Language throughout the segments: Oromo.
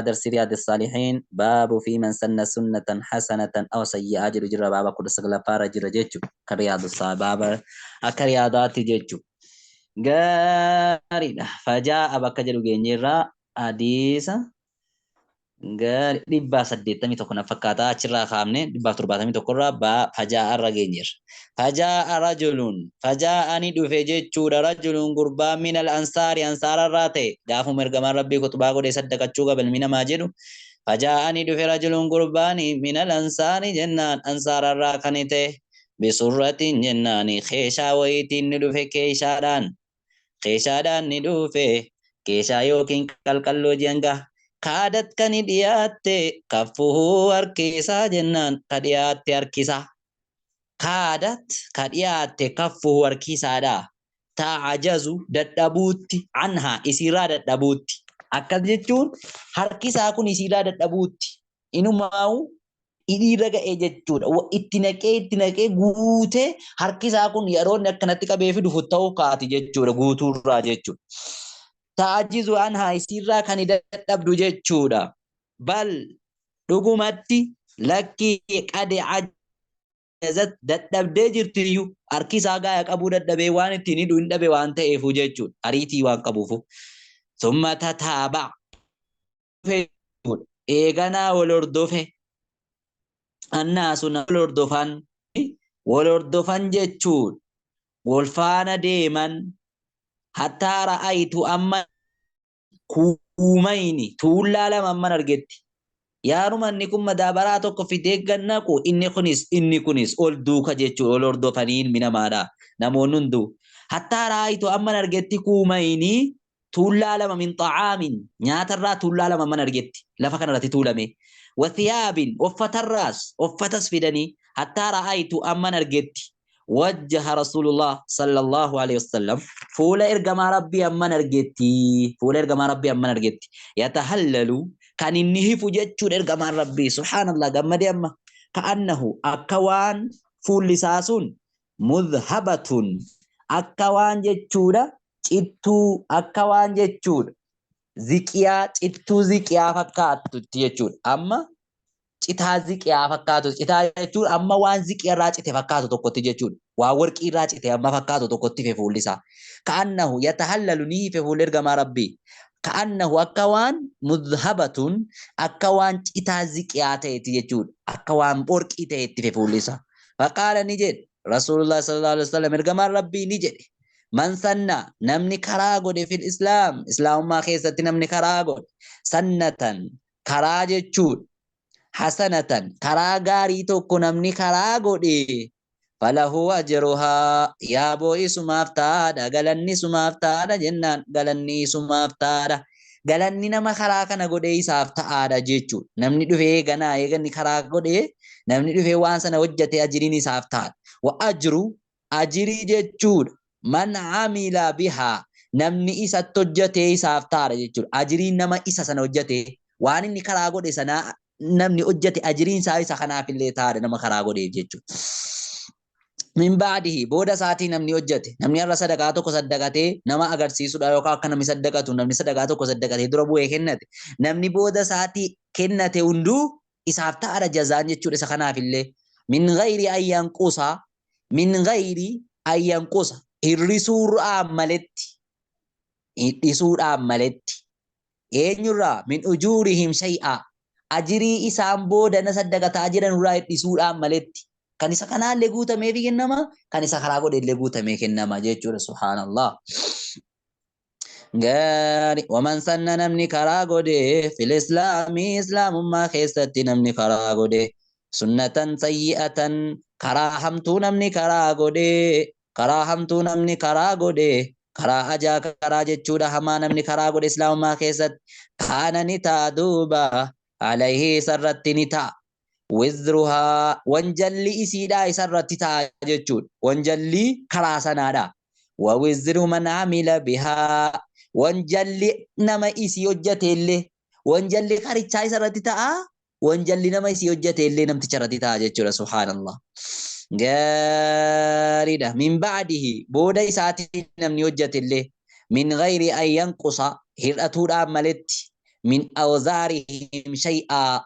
درس رياض الصالحين باب في من سن سنة حسنة أو سيئة جرى بابا كل سجل فارج جرجتشو كرياض الصالح بابا أكرياضات جتشو غاري فجاء بكجر جنجرا حديث غاري دبا سديتمي تكون فكاتا أشرا خامنة دبا ترباتمي تكورا با فجاء الرجنجر فجاء رجل فجاءني دفجتشو رجل قربا من الأنصار أنصار الراتي غافو مرغم ربي كتبا قد صدقتشو قبل من ماجدو فجاءني دف رجل قرباني من الأنصار جنان أنصار الراكنته بسرة جناني خيشا ويتين ندف keeshaadhaan ni dhufe keeshaa yookiin qalqalloo janga kaadat kan dhiyaatte kaffuhu harkisaa jennaan ka dhiyaatte harkisa kaadat ka dhiyaatte kaffuhu harkisaadha ta'ajazu dadhabuutti anhaa isiirraa dadhabuutti akkas jechuun harkisaa kun isiirraa dadhabuutti inumaa'u hidhiirra ga'ee jechuudha. Itti naqee guutee harkisaa kun yeroo inni akkanatti qabee fi dhufu ta'uu kaati jechuudha guutuurraa jechuudha. Ta'ajizu anhaa isiirraa kan dadhabdu jechuudha. Bal dhugumatti lakkii qade ajazat dadhabdee jirtiyyuu harkisaa gaaya qabuu dadhabee waan ittiin hidhu hin dhabe waan ta'eefu jechuudha. Ariitii waan qabuufu. Summa tataaba eeganaa wal hordofe. Annaasu wal hordofan jechuun wal faana deeman hattaa ra'aytu amma kuumayni tuullaa lama amman argetti. Yaaruma inni kun madaabaraa tokko fidee gannaqu inni kunis ol duuka jechuun ol hordofaniin minamaadha namoonni hunduu. Hattaa ra'aytu amman argetti kuumayni tuullaa lama min xa'aamin nyaatarraa tuullaa lama amman argetti lafa kanarratti tuulame. وثياب وفت الراس وفت اسفدني حتى رأيت أمن أرجت وجه رسول الله صلى الله عليه وسلم فولا إرجم ربي أمن أرجتي فولا إرجم ربي أمن أرجتي يتهلل كان إنه فجت إرجم ربي سبحان الله جمد أما كأنه أكوان فول لساسون مذهبة أكوان جتشورا إتو أكوان جتشورا ziqiyaa cittuu ziqiyaa fakkaatu jechuudha. Amma citaa ziqiyaa fakkaatu citaa jechuun amma waan ziqiyaa irraa cite fakkaatu tokkotti jechuudha. Waan warqii irraa cite amma fakkaatu tokkotti fe fuulli isaa. Ka'annahu yatahallalu ni fe fuulli ergamaa rabbii. Ka'annahu akka waan mudhabatun akka waan citaa ziqiyaa ta'etti jechuudha. Akka waan warqii ta'etti fe fuulli isaa. Faqaala ni jedhe Rasulullah sallallahu alaihi wasallam ergamaan rabbii ni jedhe. من سنة نمني كراغو دي في الإسلام إسلام ما خيستي نمني كراغو سنة كراج تشود حسنة كراغاري توكو نمني كراغو دي فله أجرها يا بوي سمافتادا غلني سمافتادا جنان غلني سمافتادا غلني نما كراغا نغو دي سافتادا جيچود نمني دوفي غنا يغني كراغو دي نمني دوفي وانسنا وجتي أجريني سافتاد وأجرو أجري جيچود من عمل بها نمني إسا تجتي سافتار جيچور أجرين نما إسا سنة وجتي وان إني كراغو دي سنة نمني وجتي أجرين سايسا خنا في اللي تار نما كراغو دي جيچور من بعده بودا ساتي نمني وجتي نمني أرى صدقاتو كصدقاتي نما أگر سيسو دايوكا كنا مصدقاتو نمني صدقاتو كصدقاتي دربو كنت نمني بودا ساتي كنت وندو إسافتار جزان جيچور إسا خنا في اللي من غير أن ينقصا من غير أن ينقصا hirrisuudhaan maletti eenyurraa min ujuurihim shay'a ajirii isaan booda na saddaqataa jiran irraa hirrisuudhaan maletti kan isa kanaallee guutamee fi kennama kan isa karaa godhellee guutamee kennama jechuudha subhaanallah. Gaarii waman sanna namni karaa godhe fil islaamii islaamummaa keessatti namni karaa godhe sunnatan sayyi'atan karaa hamtuu namni karaa godhe karaa hamtuu namni karaa godhe karaa ajaa karaa jechuudha hamaa namni karaa godhe islaamummaa keessatti kaana ni ta'a duuba alayhi isarratti ni ta'a wizruhaa wanjalli isiidhaa isarratti ta'a jechuudha wanjalli karaa sanaadha wa wizru man amila bihaa wanjalli nama isii hojjate illee wanjalli karichaa isarratti ta'a wanjalli nama isii hojjate illee namticha irratti ta'a jechuudha subhaanallah. gaariidha min ba'dihi booda isaatiin namni hojjate illee min gayri an yanqusa hir'atuudhaan maletti من أوزارهم شيئا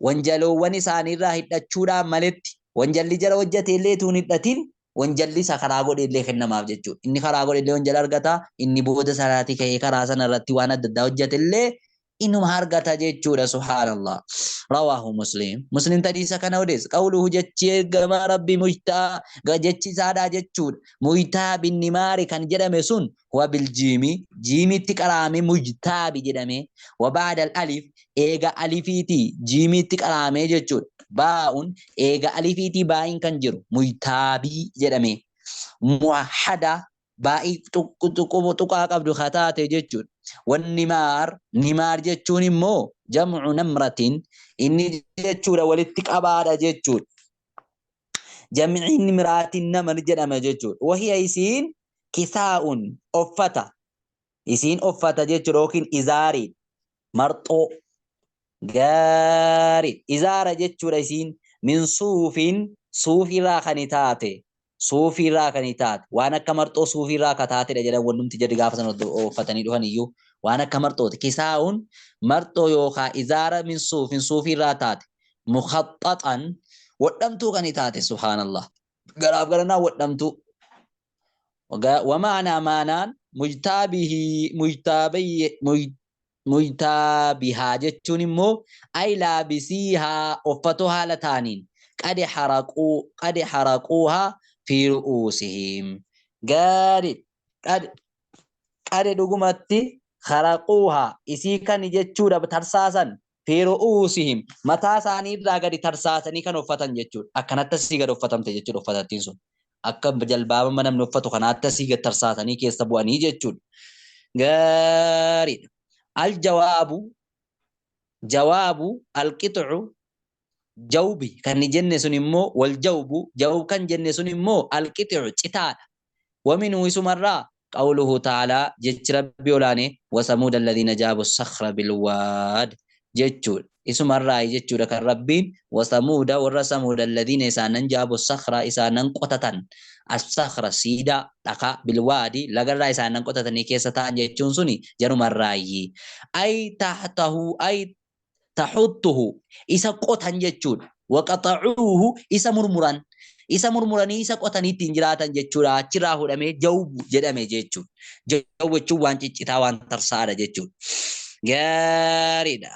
wanjaloowwan isaaniirraa hidhachuudhaan maletti wanjalli jara hojjate illee tuun hidhatin wanjalli isa karaa godhe illee kennamaaf jechuudha. Inni karaa godhe illee wanjala argata, inni booda salaatii ka'ee karaa sana irratti waan adda addaa hojjate illee inuma argata jechuudha. Subhaanallah. Rawaahu Muslim. Muslim tadiisa kana odeessa. Qawluhu jechi ergama Rabbi mujtaa jechi isaadhaa jechuudha. Mujtaa binni maari kan jedhame sun huwa biljiimi. Jiimitti qaraame mujtaabi jedhame. Wabaada alif eega alifiiti jiimitti qaraame jechuudha. Baa'un eega alifiiti baa'iin kan jiru mujtaabii jedhame. Muwahhada baa'ii tuqaa qabdu kataate jechuudha. Wannimaar nimaar jechuun immoo jam'u namratin inni jechuudha walitti qabaadha jechuudha. Jam'i nimraatin namar jedhama jechuudha. Wahiya isiin kisaa'un uffata isiin uffata jechuudha yookiin izaarii marxoo gaarii izaara jechuudha isiin min suufin suufirraa kan taate suufirraa kan taate waan akka marxoo suufirraa kan taatedha jedhan wannumti jedhi gaafa sana uffatanii dhufan iyyuu waan akka marxooti. Kisaa'un marxoo yookaan izaara min suufin suufirraa taate mukhaxxaxan wadhamtuu kan taate subhaanallah garaaf garanaa wadhamtuu. Wamaanaa maanaan mujtaabihaa jechuun immoo ay laabisiihaa uffatoo haala taaniin qad haraquuhaa fi ru'uusihim gaari qad dhugumatti haraquuhaa isii kan jechuudha tarsaasan fi ru'uusihim mataa isaanii irraa gadi tarsaasanii kan uffatan jechuudha. Akkanatti asii gad uffatamte jechuudha uffatattiin sun akka jalbaaba namni uffatu kanaatti asii gad tarsaasanii keessa bu'anii jechuudha. Gaariidha. جواب القطع جوبي كان جنة سنمو والجوب جوب كان جنة سنمو القطع تتال ومنه اسم الراء قوله تعالى جج ربي ولاني وثمود الذين جابوا الصخر بالواد ججول اسم الراء ججول لك الربين وثمود والرسمود الذين إسانا جابوا الصخر إسانا قطة الصخر سيدا لقى بالوادي لقى إسانا قطة نيكيسة ججون سني جنم الراء أي تحته أي تحطه إسا قطن ججون وقطعوه إسا مرمران isa murmuranii isa qotanii jiraatan jechuudha. Achirraa hudhamee jawbu jedhame jechuudha. Jawbu jechuun waan ciccitaa waan tarsaadha jechuudha. Gaariidha.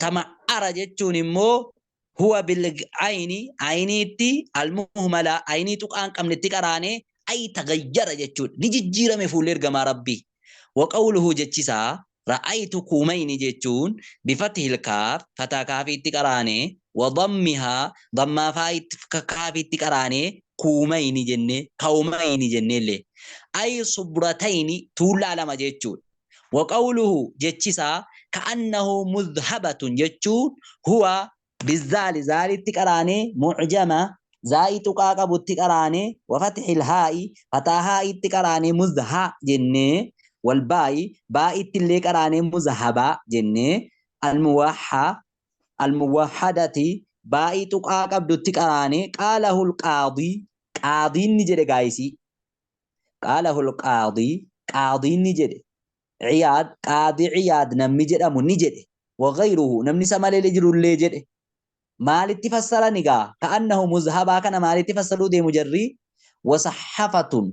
Tama'ara jechuun immoo huwa bil'ayni ayniitti almuhmala aynii tuqaan qabnetti qaraanee ay tagayyara jechuudha. Ni jijjiirame fuullee ergamaa Rabbii. Waqawluhu jechisaa ra'aytu kuumayni jechuun bifatihil kaaf fataa kaafiitti qaraanee وضمها ضم فايت كافيت قراني كومين جنة كومين جنة لي أي صبرتين طول على ما جتشون. وقوله جتشسا كأنه مذهبة جتشون هو بالزال زال تقراني معجمة زاي تقاقب تقراني وفتح الهاء فتاها تقراني مذها جنة والباء باء اللي قراني مذهبة جنة الموحدة باي تقاقب دتقراني قاله القاضي قاضي نجد غايسي قاله القاضي قاضي نجد عياد قاضي عياد نمجد أمو نجد وغيره نمني سمال لجر الليجد مال اتفسر نقا كأنه مذهبا كان مال اتفسروا دي مجري وصحفة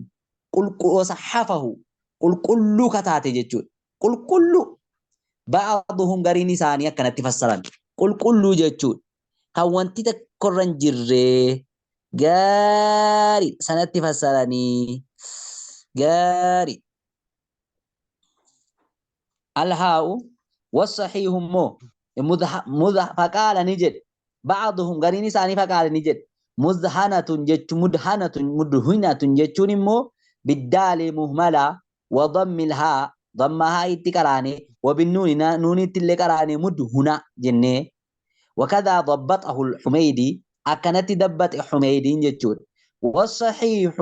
وصحفه قل كل كتاتي جتشون قل كل بعضهم غريني ثانية كانت تفسران قل كل جتشون كوانتي تكرن جري غاري سنة تفسراني غاري الهاء والصحيح مو فقال نجد بعضهم غريني ثاني فقال نجد مذهنة جتش مدهنة جتشون مو بالدال مهملة وضم الهاء ضمها اتكراني وبالنون نون اتلكراني مدهنة جنة وكذا ضبطه الحميدي أكنت دبت حميدي جتشون. والصحيح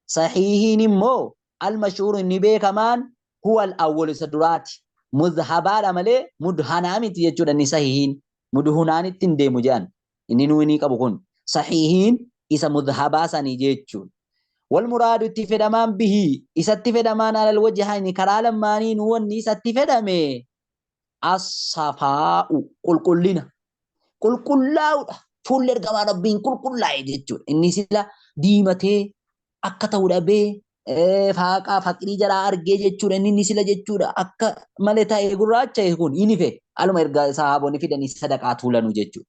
صحيح نمو المشهور النبي كمان هو الأول سدرات مذهبا ملي مدهنامي تجتشون النساهين مدهنان التندي مجان إني نويني كبكون صحيحين إسا مذهبا ساني جتشون. والمراد اتفدمان به إسا اتفدمان على الوجهين كرالا مانين وني إسا اتفدامي as-safaa'u qulqullina qulqullaa'udha. Fuulli ergamaa rabbiin qulqullaa'e jechuudha. Inni sila diimatee akka ta'u dhabee faaqaa faqirii jalaa argee jechuudha. Inni sila jechuudha akka malee ta'ee gurraacha kun inni fe aluma erga sahaabonni fidanii sadaqaa tuulanu jechuudha.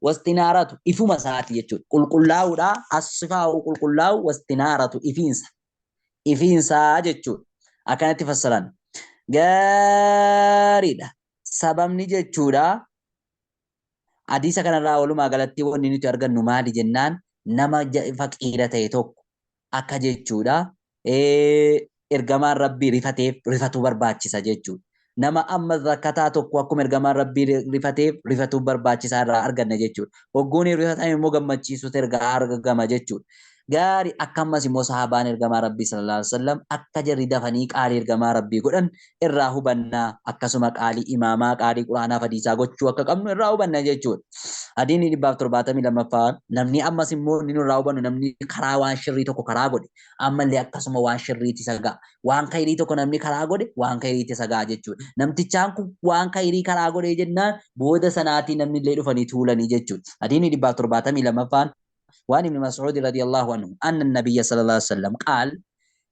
Wastinaaratu ifuma isaati jechuudha. Qulqullaa'uudha. As-safaa'u qulqullaa'u wastinaaratu ifiinsaa jechuudha. Akkanatti fassaran. Gaariidha. Sababni jechuudha. Hadiisa kanarraa walumaa galatti wanni nuti argannu maali jennaan nama faqiira ta'e tokko akka jechuudha ergamaan rabbii rifatu barbaachisa jechuudha. Nama amma rakkataa tokko akkuma ergamaan rabbii rifatu barbaachisaa irraa arganna jechuudha. Hogguun rifatan immoo gammachiisutu ergaa argama jechuudha. Gaarii akkamas immoo sahabaan ergamaa rabbii sallallahu alaihi wasallam akka jarri dafanii qaalii ergamaa rabbii godhan irraa hubannaa akkasuma qaalii imaamaa qaalii quraanaa hadiisaa gochuu akka qabnu irraa hubanna jechuudha. Hadiisni 172 namni ammas immoo inni irraa hubannu namni karaa waan shirrii tokko karaa godhe ammallee akkasuma waan shirriitti sagaa waan khayrii tokko namni karaa godhe waan khayriitti sagaa jechuudha. Namtichaan kun waan khayrii karaa godhe jennaan booda sanaatii namni illee dhufanii tuulanii jechuudha. Hadiisni 172 وعن ابن مسعود رضي الله عنه أن النبي صلى الله عليه وسلم قال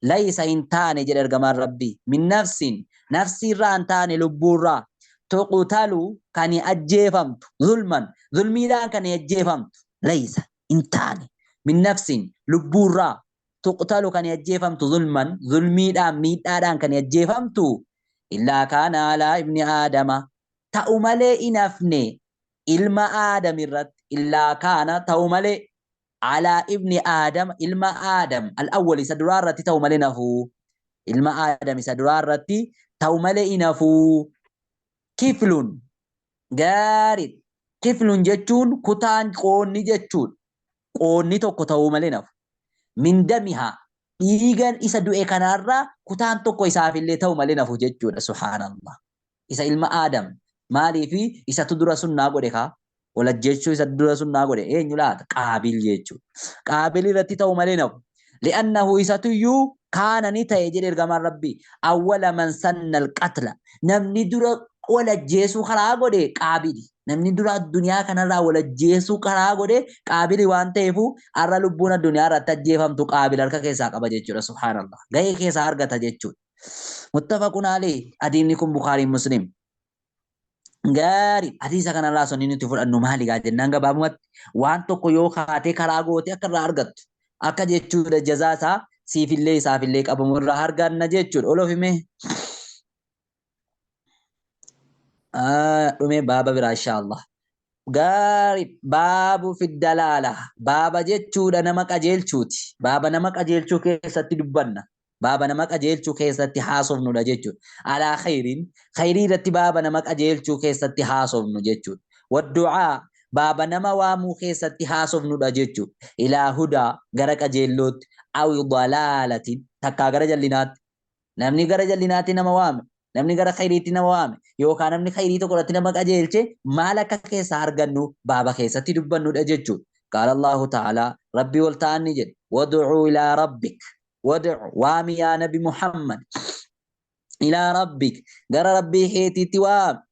ليس إنتان جدر جمال ربي من نفس رانتان لبورا تقتل كان يأجفمت ظلمي دان كان يأجفمت ليس إنتان من نفس لبورا تقتل كان يأجفمت ظلمي دان كان يأجفمت إلا كان على ابن آدم تأملي إنفني إلما آدم الرد إلا كان تأملي على ابن آدم إلما آدم الأول سدرارتي توملينه إلما آدم سدرارتي توملينه كفلون غارد كفلون جتون كتان قوني جتون قوني توكو توملينه من دمها إيغان إسا دوئي كنارا كتان توكو إساف اللي توملينه جتون سبحان الله إسا إلما آدم مالي في إسا تدرسون ناقو ديكا ولا جيشو يسدر سنة قولي إيه نولاد قابل جيشو قابل رتي تو ملينو لأنه يساتيو كان نتا يجري إرغمان ربي أول من سن القتل نمني درا ولا جيسو خلا قولي قابل نمني درا الدنيا كان را ولا جيسو خلا قولي قابل وان تيفو أرى لبون الدنيا رتا جيفم تو قابل أركا كيسا قبا جيشو سبحان الله غاية كيسا أرغتا جيشو متفقون عليه أدينكم بخاري مسلم Gaarii hadiisa kanarraa sonni nuti fudhannu maali gaa jennaan gabaabumatti waan tokko yoo kaatee karaa goote akka irraa argattu akka jechuudha jazaa isaa siifillee isaafillee qabamu irraa arganna jechuudha olof himee dhumee baaba biraa inshaallah gaarii baabu fiddalaala baaba jechuudha nama qajeelchuuti baaba nama qajeelchuu keessatti dubbanna بابا نمك أجيلشو كيستي حاصف نودا جيتشو على خيري رتي بابا نمك أجيلشو كيستي حاصف نودا جيتشو والدعاء بابا نما وامو كيستي حاصف نودا جيتشو إلى هدى غرق أجيلوت أو ضلالة تكا غرق جلينات نمني غرق جلينات نما وام نمني غرق خيريتي نما وام يوكا نمني خيريتو قرأتي نمك أجيلشي مالك كيسار غنو بابا كيستي دبا نودا جيتشو قال الله تعالى ربي والتاني جد ودعو إلى ربك ودع وامي يا نبي محمد إلى ربك قال ربي حيتي توام